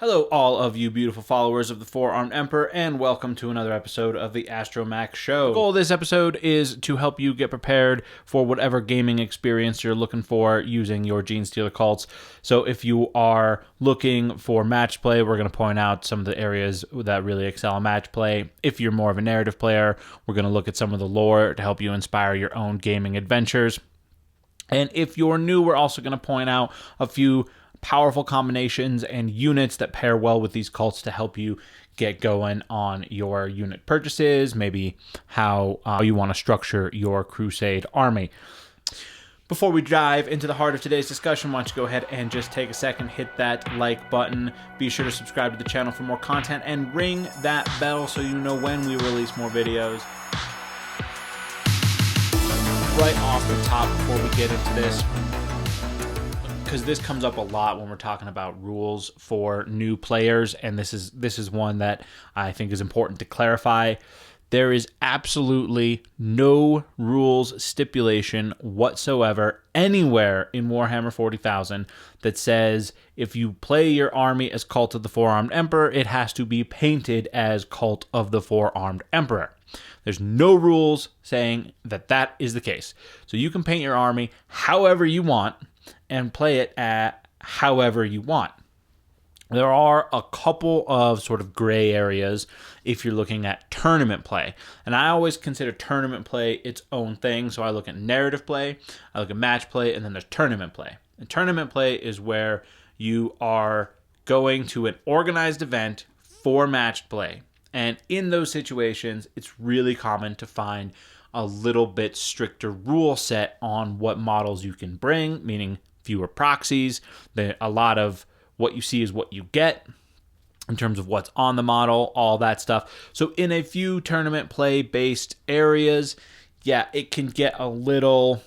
Hello, all of you beautiful followers of the Four-Armed Emperor, and welcome to another episode of the Astromech Show. The goal of this episode is to help you get prepared for whatever gaming experience you're looking for using your Genestealer cults. So if you are looking for match play, we're going to point out some of the areas that really excel in match play. If you're more of a narrative player, we're going to look at some of the lore to help you inspire your own gaming adventures. And if you're new, we're also going to point out a few powerful combinations and units that pair well with these cults to help you get going on your unit purchases, maybe how you want to structure your crusade army. Before we dive into the heart of today's discussion, why don't you go ahead and just take a second, hit that like button, be sure to subscribe to the channel for more content, and ring that bell so you know when we release more videos. Right off the top, before we get into this, because this comes up a lot when we're talking about rules for new players, and this is one that I think is important to clarify. There is absolutely no rules stipulation whatsoever anywhere in Warhammer 40,000 that says if you play your army as Cult of the Four-Armed Emperor, it has to be painted as Cult of the Four-Armed Emperor. There's no rules saying that that is the case. So you can paint your army however you want and play it at however you want. There are a couple of sort of gray areas if you're looking at tournament play. And I always consider tournament play its own thing. So I look at narrative play, I look at match play, and then there's tournament play. And tournament play is where you are going to an organized event for matched play. And in those situations, it's really common to find a little bit stricter rule set on what models you can bring, meaning fewer proxies. A lot of what you see is what you get in terms of what's on the model, all that stuff. So in a few tournament play based areas, yeah, it can get a little,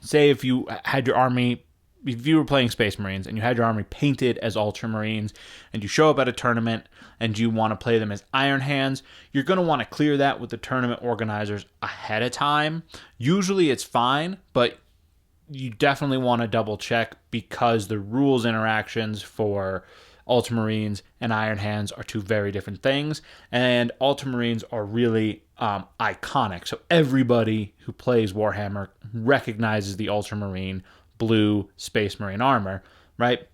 say if you had your army, if you were playing Space Marines and you had your army painted as Ultramarines and you show up at a tournament and you want to play them as Iron Hands, you're going to want to clear that with the tournament organizers ahead of time. Usually it's fine, but you definitely want to double check because the rules interactions for Ultramarines and Iron Hands are two very different things. And Ultramarines are really iconic. So everybody who plays Warhammer recognizes the Ultramarine blue Space Marine armor, right?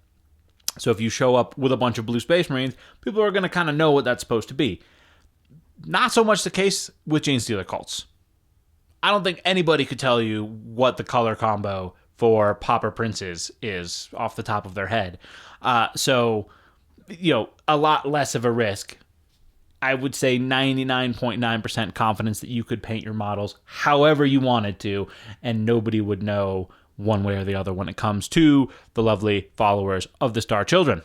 So if you show up with a bunch of blue Space Marines, people are going to kind of know what that's supposed to be. Not so much the case with Genestealer cults. I don't think anybody could tell you what the color combo for Pauper Princes is off the top of their head. So, a lot less of a risk. I would say 99.9% confidence that you could paint your models however you wanted to, and nobody would know one way or the other when it comes to the lovely followers of the Star Children.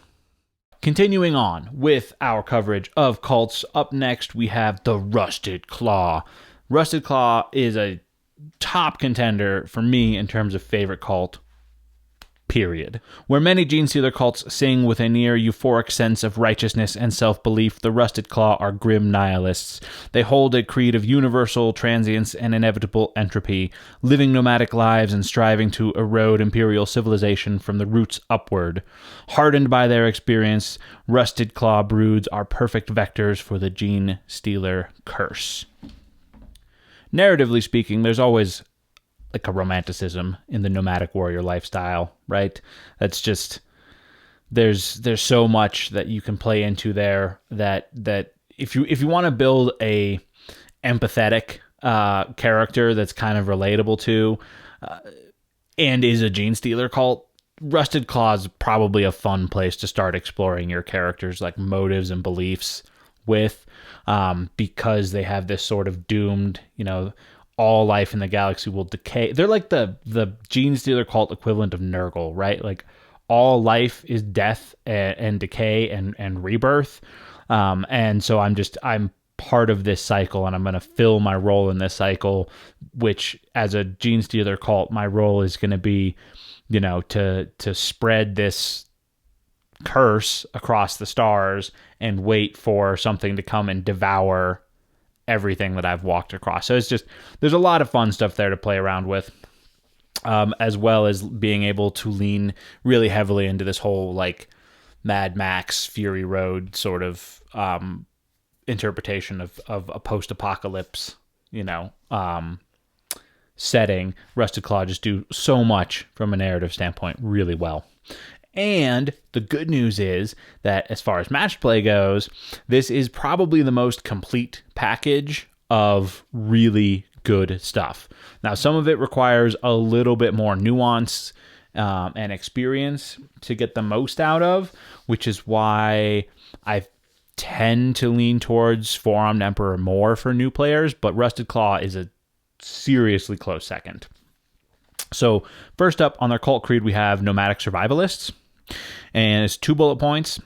Continuing on with our coverage of cults, up next we have the Rusted Claw. Rusted Claw is a top contender for me in terms of favorite cult, period. Where many Genestealer cults sing with a near euphoric sense of righteousness and self-belief, the Rusted Claw are grim nihilists. They hold a creed of universal transience and inevitable entropy, living nomadic lives and striving to erode imperial civilization from the roots upward. Hardened by their experience, Rusted Claw broods are perfect vectors for the Genestealer curse. Narratively speaking, there's always like a romanticism in the nomadic warrior lifestyle, right? That's just there's so much that you can play into there that if you want to build a empathetic character that's kind of relatable to and is a Genestealer cult, Rusted Claw is probably a fun place to start exploring your characters' like motives and beliefs with, because they have this sort of doomed, all life in the galaxy will decay. They're like the Genestealer cult equivalent of Nurgle, right? Like all life is death and decay and rebirth. And so I'm part of this cycle, and I'm going to fill my role in this cycle, which as a Genestealer cult, my role is going to be, to spread this curse across the stars and wait for something to come and devour everything that I've walked across. So it's just, there's a lot of fun stuff there to play around with, as well as being able to lean really heavily into this whole like Mad Max Fury Road sort of interpretation of a post-apocalypse, setting. Rusted Claw just do so much from a narrative standpoint really well. And the good news is that as far as match play goes, this is probably the most complete package of really good stuff. Now, some of it requires a little bit more nuance and experience to get the most out of, which is why I tend to lean towards Four-Armed Emperor more for new players, but Rusted Claw is a seriously close second. So first up on their cult creed, we have Nomadic Survivalists, and it's 2 bullet points.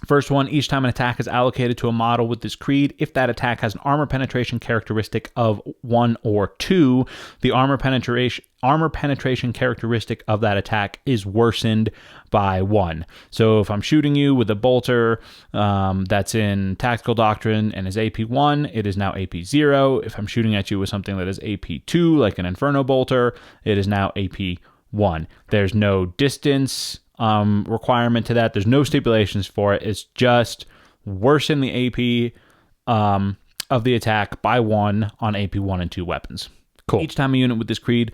First one, each time an attack is allocated to a model with this creed, if that attack has an armor penetration characteristic of 1 or 2, the armor penetration characteristic of that attack is worsened by 1. So if I'm shooting you with a bolter that's in Tactical Doctrine and is AP 1, it is now AP 0. If I'm shooting at you with something that is AP 2, like an Inferno bolter, it is now AP 1. There's no distance requirement to that. There's no stipulations for it. It's just worsen the AP of the attack by 1 on AP 1 and 2 weapons. Cool. Each time a unit with this creed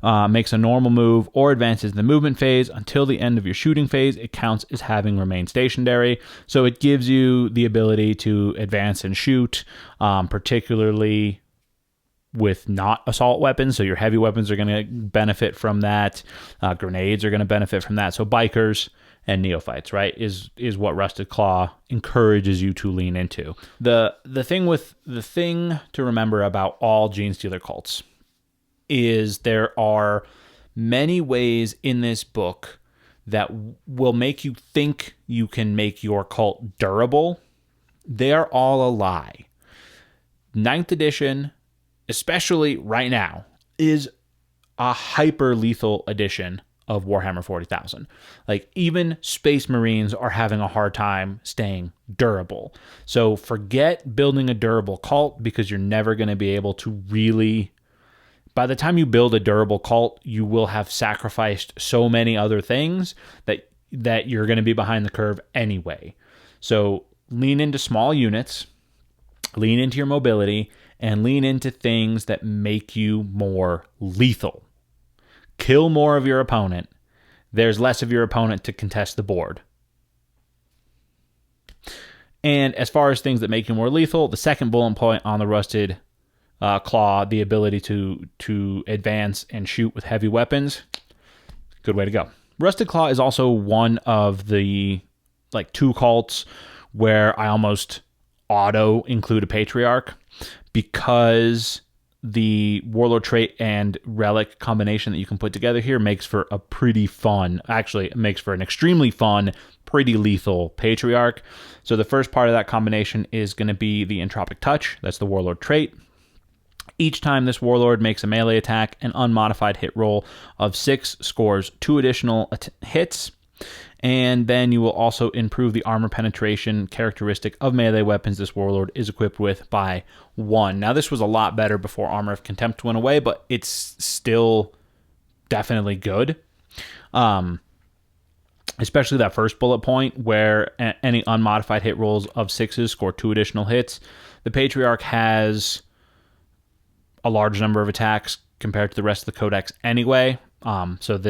makes a normal move or advances in the movement phase until the end of your shooting phase, it counts as having remained stationary. So it gives you the ability to advance and shoot, particularly with not assault weapons. So your heavy weapons are going to benefit from that. Grenades are going to benefit from that. So bikers and neophytes, right, is what Rusted Claw encourages you to lean into. The thing to remember about all Genestealer cults is there are many ways in this book that will make you think you can make your cult durable. They are all a lie. 9th edition, especially right now, is a hyper lethal edition of Warhammer 40,000. Like, even Space Marines are having a hard time staying durable. So forget building a durable cult, because you're never going to be able to really... By the time you build a durable cult, you will have sacrificed so many other things that you're going to be behind the curve anyway. So lean into small units, lean into your mobility, and lean into things that make you more lethal. Kill more of your opponent. There's less of your opponent to contest the board. And as far as things that make you more lethal, the second bullet point on the Rusted Claw, the ability to advance and shoot with heavy weapons, good way to go. Rusted Claw is also one of the 2 cults where I almost auto include a Patriarch, because the Warlord trait and relic combination that you can put together here makes for a pretty fun, actually it makes for an extremely fun, pretty lethal Patriarch. So the first part of that combination is going to be the Entropic Touch. That's the Warlord trait. Each time this Warlord makes a melee attack, an unmodified hit roll of 6 scores 2 additional hits. And then you will also improve the armor penetration characteristic of melee weapons this Warlord is equipped with by 1. Now, this was a lot better before Armor of Contempt went away, but it's still definitely good. Especially that first bullet point where any unmodified hit rolls of 6s score 2 additional hits. The Patriarch has a large number of attacks compared to the rest of the codex anyway. So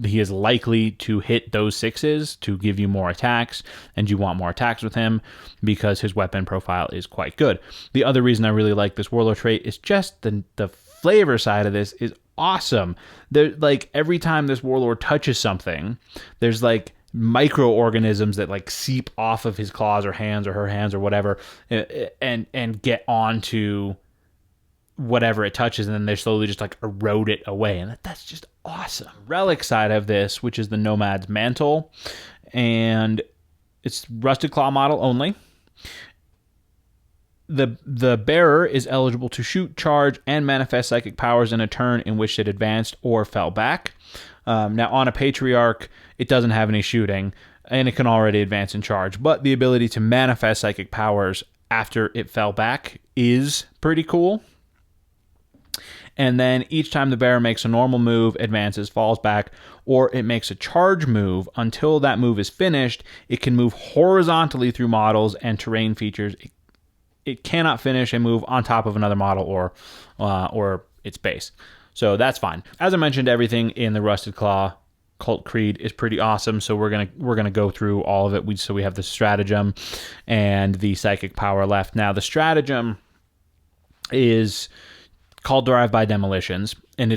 he is likely to hit those 6s to give you more attacks, and you want more attacks with him because his weapon profile is quite good. The other reason I really like this Warlord trait is just the flavor side of this is awesome. There, every time this Warlord touches something, there's microorganisms that seep off of his claws or hands or her hands or whatever, and get onto whatever it touches, and then they slowly just erode it away, and that's just awesome. Relic side of this, which is the Nomad's Mantle, and it's Rusted Claw model only. The bearer is eligible to shoot, charge, and manifest psychic powers in a turn in which it advanced or fell back. Now, on a Patriarch, it doesn't have any shooting, and it can already advance and charge, but the ability to manifest psychic powers after it fell back is pretty cool. And then each time the bearer makes a normal move, advances, falls back, or it makes a charge move, until that move is finished, it can move horizontally through models and terrain features. It cannot finish a move on top of another model or its base. So that's fine. As I mentioned, everything in the Rusted Claw Cult Creed is pretty awesome. So we're gonna go through all of it. So we have the Stratagem and the Psychic Power left. Now the Stratagem is called Drive-By Demolitions, and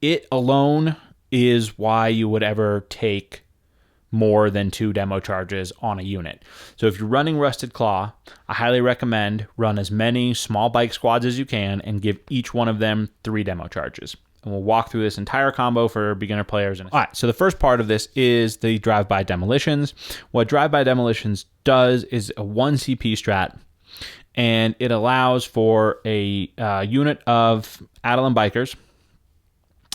it alone is why you would ever take more than 2 demo charges on a unit. So if you're running Rusted Claw, I highly recommend run as many small bike squads as you can and give each one of them 3 demo charges. And we'll walk through this entire combo for beginner players. All right, so the first part of this is the Drive-By Demolitions. What Drive-By Demolitions does is a 1 CP strat, and it allows for a unit of Adelan Bikers.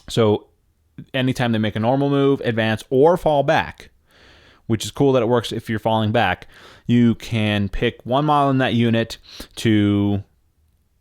So anytime they make a normal move, advance, or fall back, which is cool that it works if you're falling back, you can pick one model in that unit to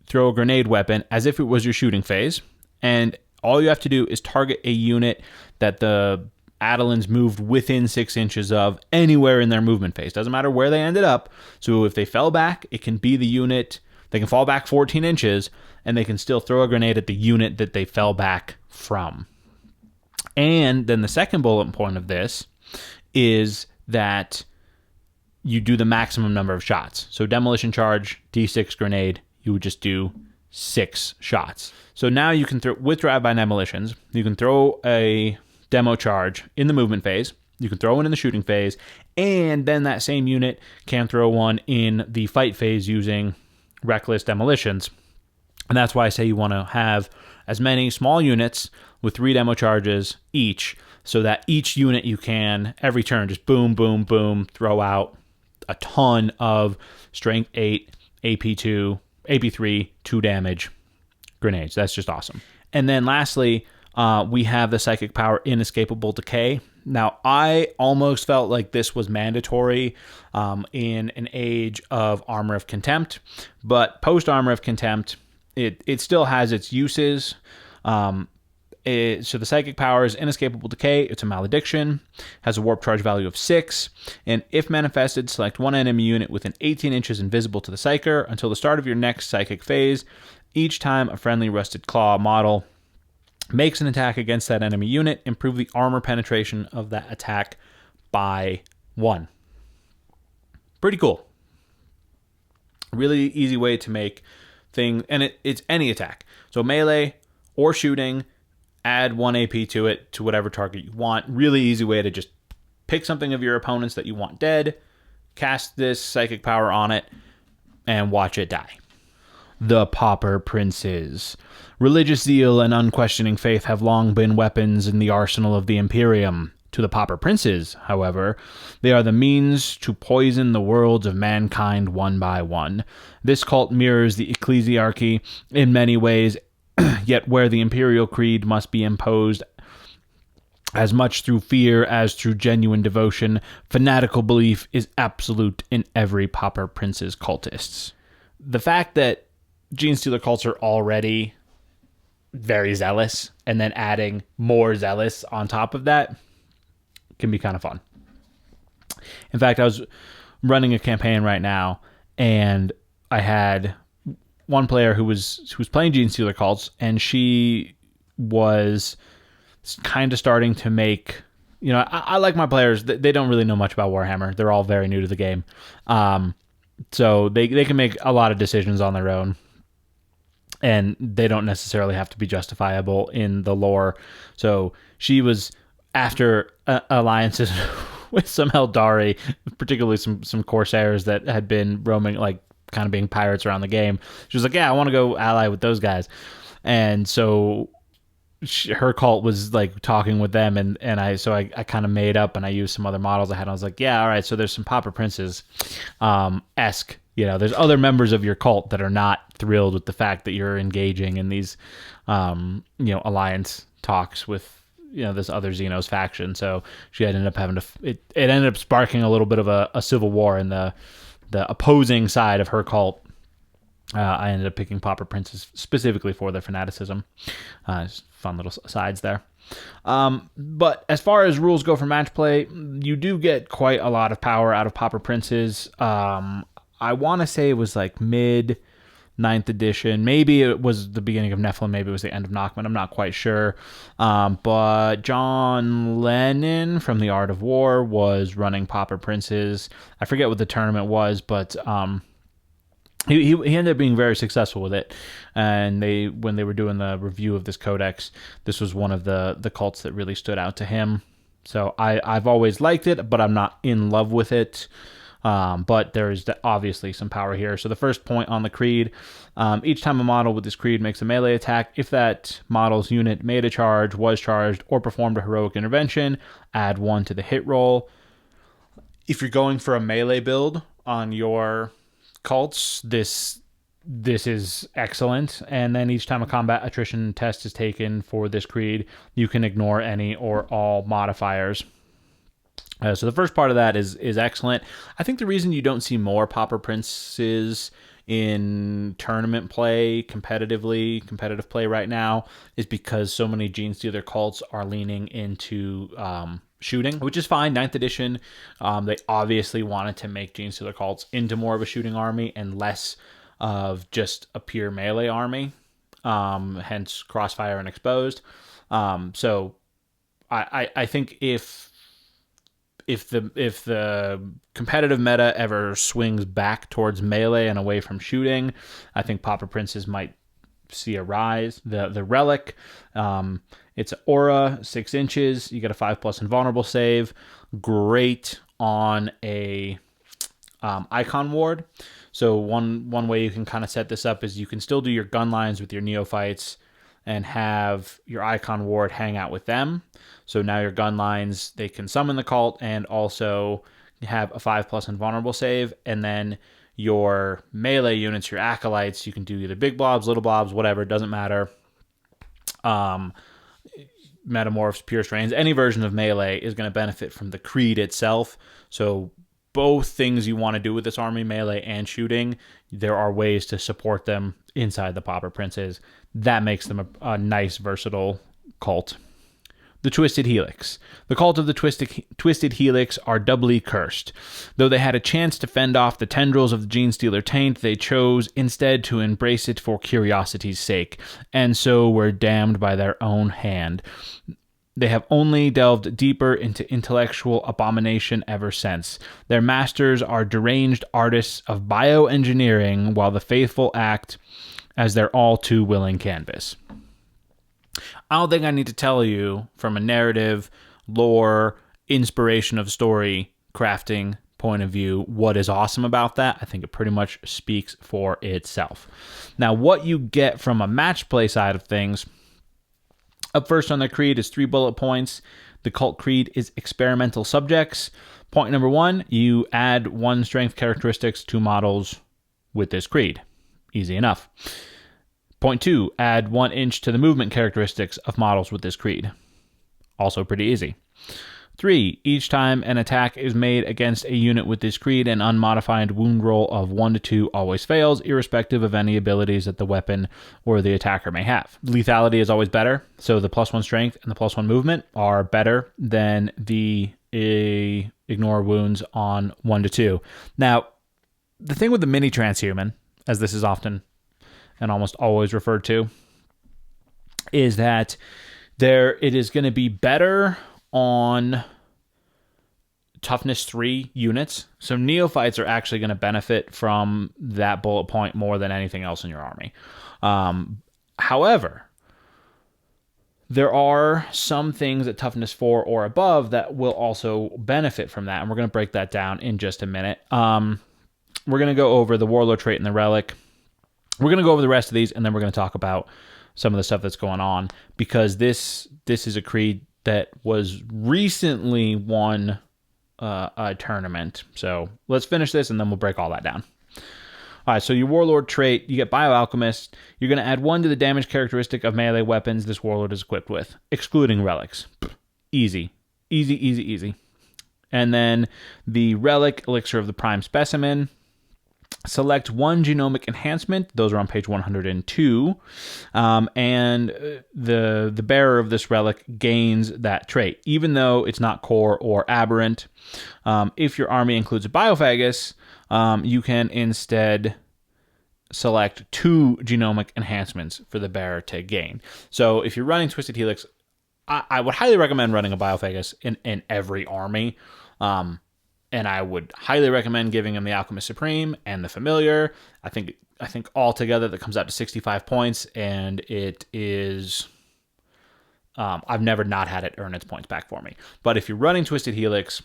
throw a grenade weapon as if it was your shooting phase. And all you have to do is target a unit that the Adelans moved within 6 inches of anywhere in their movement phase. Doesn't matter where they ended up. So if they fell back, it can be the unit. They can fall back 14 inches, and they can still throw a grenade at the unit that they fell back from. And then the second bullet point of this is that you do the maximum number of shots. So demolition charge, D6 grenade, you would just do 6 shots. So now you can throw, with Drive-By Demolitions, you can throw a demo charge in the movement phase, you can throw one in the shooting phase, and then that same unit can throw one in the fight phase using Reckless Demolitions. And that's why I say you want to have as many small units with 3 demo charges each, so that each unit you can, every turn, just boom, boom, boom, throw out a ton of Strength 8, AP2, AP3, 2 damage grenades. That's just awesome. And then lastly, we have the Psychic Power Inescapable Decay. Now, I almost felt like this was mandatory in an age of Armor of Contempt, but post Armor of Contempt, it still has its uses. So the Psychic Power is Inescapable Decay. It's a malediction, has a warp charge value of 6, and if manifested, select one enemy unit within 18 inches invisible to the Psyker until the start of your next Psychic phase. Each time a friendly Rusted Claw model makes an attack against that enemy unit, improve the armor penetration of that attack by 1. Pretty cool. Really easy way to make things, and it's any attack. So melee or shooting, add 1 AP to it, to whatever target you want. Really easy way to just pick something of your opponents that you want dead, cast this Psychic Power on it, and watch it die. The Pauper Princes. Religious zeal and unquestioning faith have long been weapons in the arsenal of the Imperium. To the Pauper Princes, however, they are the means to poison the worlds of mankind one by one. This cult mirrors the ecclesiarchy in many ways, yet where the imperial creed must be imposed as much through fear as through genuine devotion, fanatical belief is absolute in every Pauper Princes cultists. The fact that Genestealer cults are already very zealous, and then adding more zealous on top of that can be kind of fun. In fact, I was running a campaign right now, and I had one player who was playing Genestealer cults, and she was kind of starting to make, you know, I like my players. They don't really know much about Warhammer. They're all very new to the game. So they can make a lot of decisions on their own, and they don't necessarily have to be justifiable in the lore. So she was after alliances with some Eldari, particularly some Corsairs that had been roaming, like kind of being pirates around the game. She was like, yeah, I want to go ally with those guys. And so her cult was like talking with them, and I kind of made up, and I used some other models I had. I was like, yeah, all right, so there's some Pauper Princes esque, you know, there's other members of your cult that are not thrilled with the fact that you're engaging in these alliance talks with, you know, this other Xenos faction. So she ended up having to, it ended up sparking a little bit of a civil war in the opposing side of her cult. I ended up picking Pauper Princes specifically for their fanaticism. Just fun little sides there. But as far as rules go for match play, you do get quite a lot of power out of Pauper Princes. I want to say it was like mid 9th edition. Maybe it was the beginning of Nephilim. Maybe it was the end of Nachman. I'm not quite sure. But John Lennon from The Art of War was running Pauper Princes. I forget what the tournament was, but he ended up being very successful with it. And when they were doing the review of this codex, this was one of the cults that really stood out to him. So I've always liked it, but I'm not in love with it. But there's obviously some power here. So the first point on the creed, each time a model with this creed makes a melee attack, if that model's unit made a charge, was charged, or performed a heroic intervention, add 1 to the hit roll. If you're going for a melee build on your cults, this is excellent. And then each time a combat attrition test is taken for this creed, you can ignore any or all modifiers. So the first part of that is excellent. I think the reason you don't see more Pauper Princes in tournament play, competitive play right now, is because so many Genestealer cults are leaning into shooting, which is fine. 9th edition, they obviously wanted to make Genestealer cults into more of a shooting army and less of just a pure melee army, hence Crossfire and Exposed. So I think if the competitive meta ever swings back towards melee and away from shooting, I think Pauper Princes might see a rise. The relic, it's an aura, 6 inches. You get a 5+ invulnerable save. Great on a icon ward. So one way you can kind of set this up is you can still do your gun lines with your neophytes and have your icon ward hang out with them. So now your gun lines, they can summon the cult and also have a 5+ invulnerable save. And then your melee units, your acolytes, you can do either big blobs, little blobs, whatever, it doesn't matter. Metamorphs, pure strains, any version of melee is going to benefit from the creed itself. So both things you want to do with this army, melee and shooting, there are ways to support them inside the Pauper Princes. That makes them a nice, versatile cult. The Twisted Helix. The cult of the Twisted Helix are doubly cursed. Though they had a chance to fend off the tendrils of the Genestealer taint, they chose instead to embrace it for curiosity's sake, and so were damned by their own hand. They have only delved deeper into intellectual abomination ever since. Their masters are deranged artists of bioengineering, while the faithful act as their all too willing canvas. I don't think I need to tell you from a narrative, lore, inspiration of story crafting point of view what is awesome about that. I think it pretty much speaks for itself. Now, what you get from a match play side of things, up first on the creed is 3 bullet points. The cult creed is experimental subjects. Point number 1, you add 1 strength characteristics to models with this creed. Easy enough. Point 2, add 1 inch to the movement characteristics of models with this creed. Also pretty easy. 3, each time an attack is made against a unit with this creed, an unmodified wound roll of 1 to 2 always fails, irrespective of any abilities that the weapon or the attacker may have. Lethality is always better, so the +1 strength and the +1 movement are better than the ignore wounds on 1 to 2. Now, the thing with the mini transhuman, as this is often and almost always referred to, is that it is going to be better on toughness 3 units. So neophytes are actually going to benefit from that bullet point more than anything else in your army. However, there are some things at toughness 4 or above that will also benefit from that, and we're going to break that down in just a minute. We're going to go over the warlord trait and the relic. We're going to go over the rest of these, and then we're going to talk about some of the stuff that's going on, because this is a creed that was recently won a tournament. So let's finish this, and then we'll break all that down. All right, so your warlord trait, you get bioalchemist. You're going to add 1 to the damage characteristic of melee weapons this warlord is equipped with, excluding relics. Easy. Easy, easy, easy. And then the relic, elixir of the prime specimen. Select one genomic enhancement. Those are on page 102. And the bearer of this relic gains that trait, even though it's not core or aberrant. If your army includes a biophagus, you can instead select 2 genomic enhancements for the bearer to gain. So if you're running Twisted Helix, I would highly recommend running a biophagus in every army. And I would highly recommend giving him the Alchemist Supreme and the Familiar. I think altogether that comes out to 65 points, and it is... I've never not had it earn its points back for me. But if you're running Twisted Helix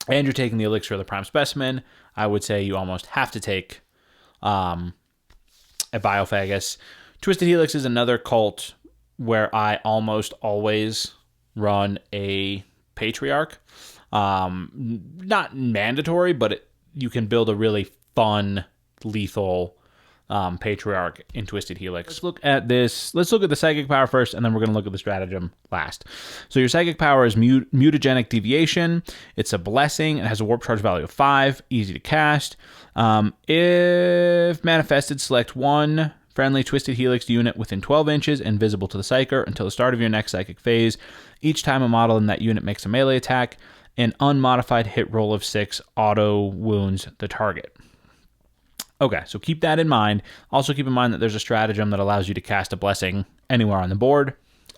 and you're taking the Elixir of the Prime Specimen, I would say you almost have to take a biophagus. Twisted Helix is another cult where I almost always run a Patriarch. Not mandatory, but you can build a really fun, lethal Patriarch in Twisted Helix. Let's look at this. Let's look at the Psychic Power first, and then we're going to look at the Stratagem last. So your Psychic Power is Mutagenic Deviation. It's a blessing. It has a Warp Charge value of 5, easy to cast. If manifested, select one friendly Twisted Helix unit within 12 inches and visible to the Psyker until the start of your next Psychic phase. Each time a model in that unit makes a melee attack, an unmodified hit roll of 6 auto wounds the target. Okay, so keep that in mind. Also keep in mind that there's a stratagem that allows you to cast a blessing anywhere on the board.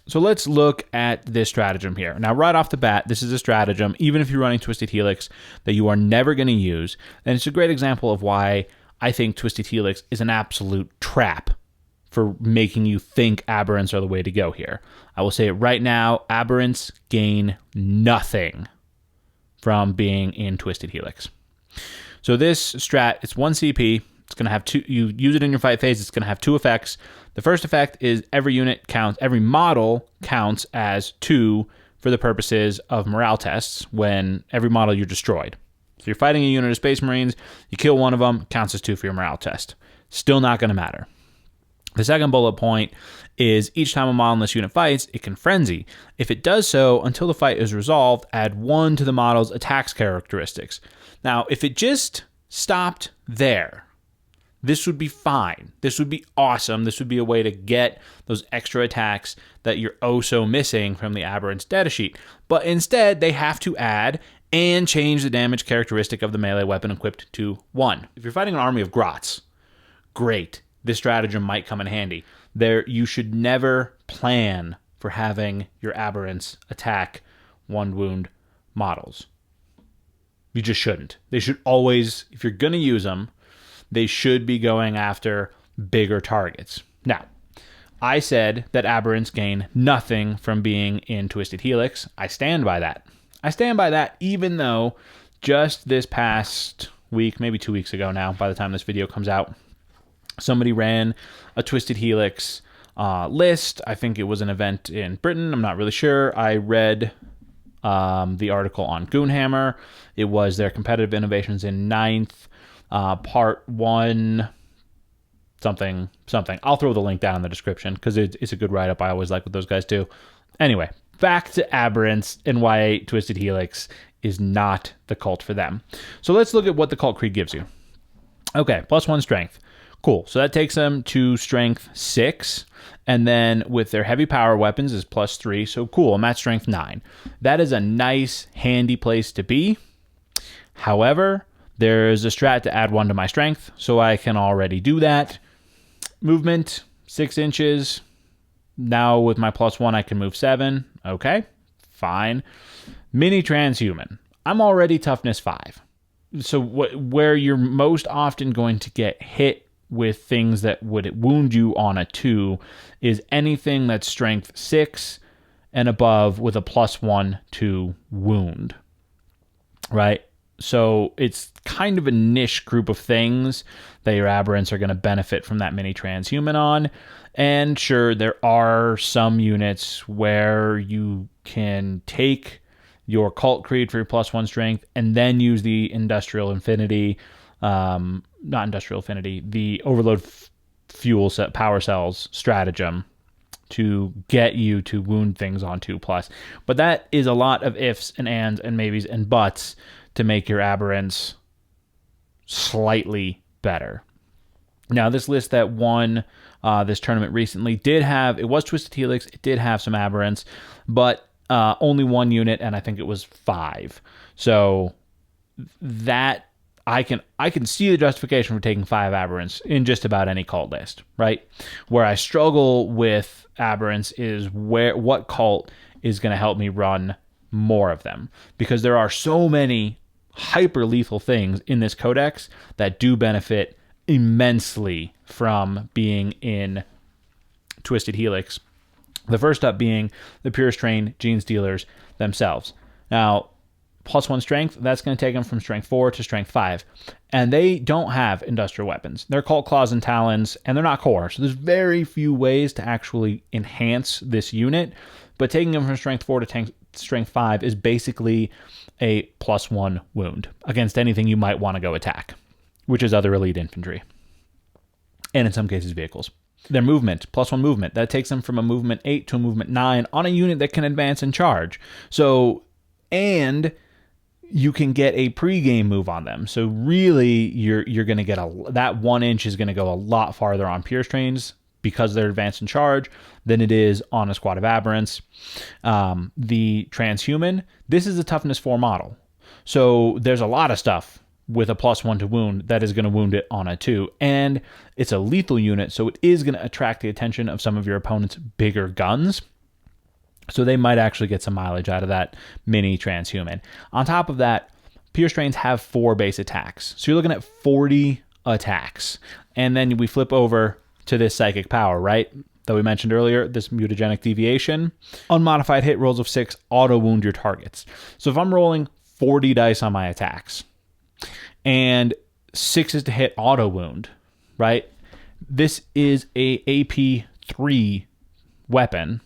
So let's look at this stratagem here. Now, right off the bat, this is a stratagem, even if you're running Twisted Helix, that you are never going to use. And it's a great example of why I think Twisted Helix is an absolute trap for making you think aberrants are the way to go here. I will say it right now, aberrants gain nothing from being in Twisted Helix. So this strat, it's 1 CP. It's going to have 2, you use it in your fight phase, it's going to have 2 effects. The first effect is every model counts as 2 for the purposes of morale tests when every model you're destroyed. So you're fighting a unit of Space Marines, you kill one of them, counts as 2 for your morale test. Still not going to matter. The second bullet point is each time a model in this unit fights, it can frenzy. If it does so until the fight is resolved, add 1 to the model's attacks characteristics. Now, if it just stopped there, this would be fine. This would be awesome. This would be a way to get those extra attacks that you're oh so missing from the Aberrant's data sheet. But instead, they have to add and change the damage characteristic of the melee weapon equipped to 1. If you're fighting an army of Grots, great. This stratagem might come in handy. You should never plan for having your aberrants attack 1 wound models. You just shouldn't. They should always, if you're going to use them, they should be going after bigger targets. Now, I said that aberrants gain nothing from being in Twisted Helix. I stand by that. I stand by that even though just this past week, maybe 2 weeks ago now, by the time this video comes out, somebody ran a Twisted Helix list. I think it was an event in Britain. I'm not really sure. I read the article on Goonhammer. It was their competitive innovations in 9th, part 1, something. I'll throw the link down in the description because it's a good write-up. I always like what those guys do. Anyway, back to aberrants and why Twisted Helix is not the cult for them. So let's look at what the cult creed gives you. Okay, +1 strength. Cool. So that takes them to strength 6. And then with their heavy power weapons is +3. So cool. I'm at strength 9. That is a nice, handy place to be. However, there's a strat to add 1 to my strength. So I can already do that. Movement, 6 inches. Now with my +1, I can move 7. Okay, fine. Mini transhuman. I'm already toughness 5. So where you're most often going to get hit with things that would wound you on a 2 is anything that's strength 6 and above with a +1 to wound, right? So it's kind of a niche group of things that your aberrants are going to benefit from that mini transhuman on. And sure, there are some units where you can take your cult creed for your +1 strength and then use the industrial infinity, not industrial affinity, the overload fuel set power cells stratagem to get you to wound things on 2+. But that is a lot of ifs and ands and maybes and buts to make your aberrants slightly better. Now, this list that won this tournament recently it was Twisted Helix, it did have some aberrants, but only one unit, and I think it was 5. So that I can see the justification for taking 5 aberrants in just about any cult list, right? Where I struggle with aberrants is what cult is going to help me run more of them, because there are so many hyper lethal things in this codex that do benefit immensely from being in Twisted Helix. The first up being the Purest Train Genestealers themselves. Now, +1 strength, that's going to take them from strength 4 to strength 5. And they don't have industrial weapons. They're called claws and talons, and they're not core. So there's very few ways to actually enhance this unit. But taking them from strength 4 to strength 5 is basically a +1 wound against anything you might want to go attack, which is other elite infantry, and in some cases vehicles. Their movement, +1 movement, that takes them from a movement 8 to a movement 9 on a unit that can advance and charge. So, and you can get a pre-game move on them. So really, you're going to get that 1 inch is going to go a lot farther on Purest Trains because they're advanced and charge than it is on a squad of aberrants. The transhuman, this is a toughness 4 model. So there's a lot of stuff with a +1 to wound that is going to wound it on a 2. And it's a lethal unit, so it is going to attract the attention of some of your opponent's bigger guns. So they might actually get some mileage out of that mini transhuman. On top of that, Purest Trains have 4 base attacks. So you're looking at 40 attacks. And then we flip over to this psychic power, right? That we mentioned earlier, this mutagenic deviation. Unmodified hit rolls of 6 auto wound your targets. So if I'm rolling 40 dice on my attacks and 6 is to hit auto wound, right? This is a AP3 weapon.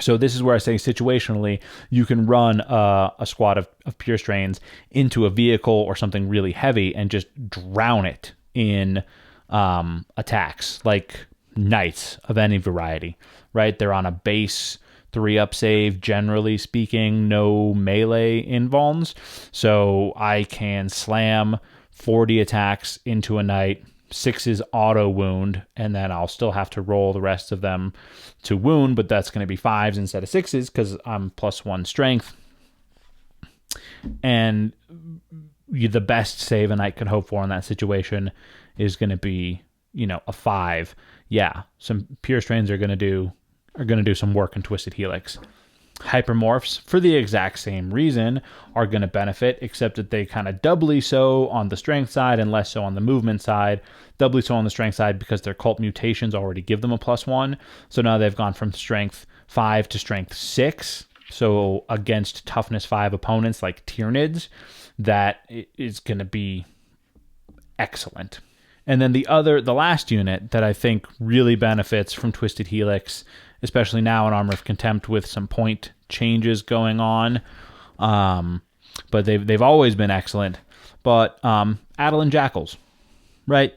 So this is where I say situationally, you can run a squad of Purest Trains into a vehicle or something really heavy and just drown it in attacks, like knights of any variety, right? They're on a base 3-up save, generally speaking, no melee invulns. So I can slam 40 attacks into a knight, 6 is auto wound, and then I'll still have to roll the rest of them to wound, but that's going to be 5s instead of 6s because I'm +1 strength. And the best save a knight could hope for in that situation is going to be, a 5. Yeah, some Purest Trains are going to do some work in Twisted Helix. Hypermorphs, for the exact same reason, are going to benefit, except that they kind of doubly so on the strength side and less so on the movement side. Doubly so on the strength side because their cult mutations already give them a +1. So now they've gone from strength 5 to strength 6. So against toughness 5 opponents like Tyranids, that is going to be excellent. And then the last unit that I think really benefits from Twisted Helix, especially now in Armor of Contempt with some point changes going on, but they've always been excellent. But Adelan Jackals, right?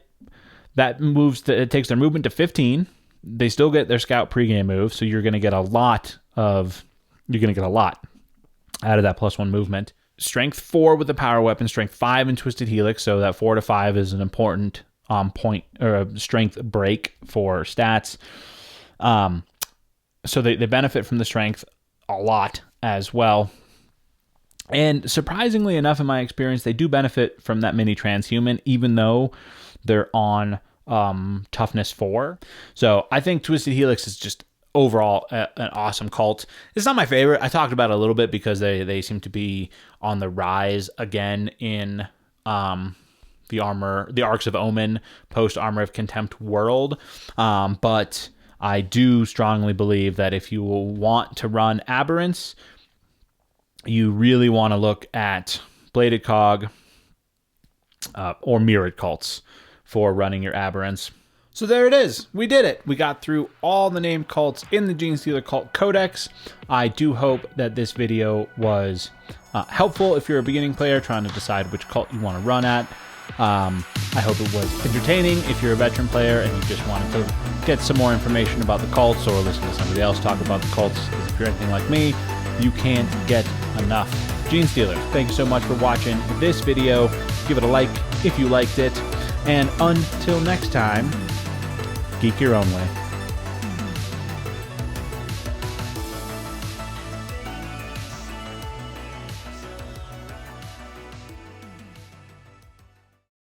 That it takes their movement to 15. They still get their scout pregame move, so you're going to get a lot out of that +1 movement. Strength 4 with the power weapon, strength 5 in Twisted Helix, so that 4 to 5 is an important point or a strength break for stats. So they benefit from the strength a lot as well. And surprisingly enough, in my experience, they do benefit from that mini transhuman, even though they're on toughness 4. So I think Twisted Helix is just overall an awesome cult. It's not my favorite. I talked about it a little bit because they seem to be on the rise again in the Arcs of Omen post Armor of Contempt world. But I do strongly believe that if you will want to run aberrants, you really want to look at Bladed Cog or Mirrored Cults for running your aberrants. So there it is. We did it. We got through all the named cults in the Genestealer Cult Codex. I do hope that this video was helpful if you're a beginning player trying to decide which cult you want to run at. I hope it was entertaining if you're a veteran player and you just wanted to get some more information about the cults or listen to somebody else talk about the cults. If you're anything like me, you can't get enough. Genestealers, thank you so much for watching this video. Give it a like if you liked it. And until next time, geek your own way.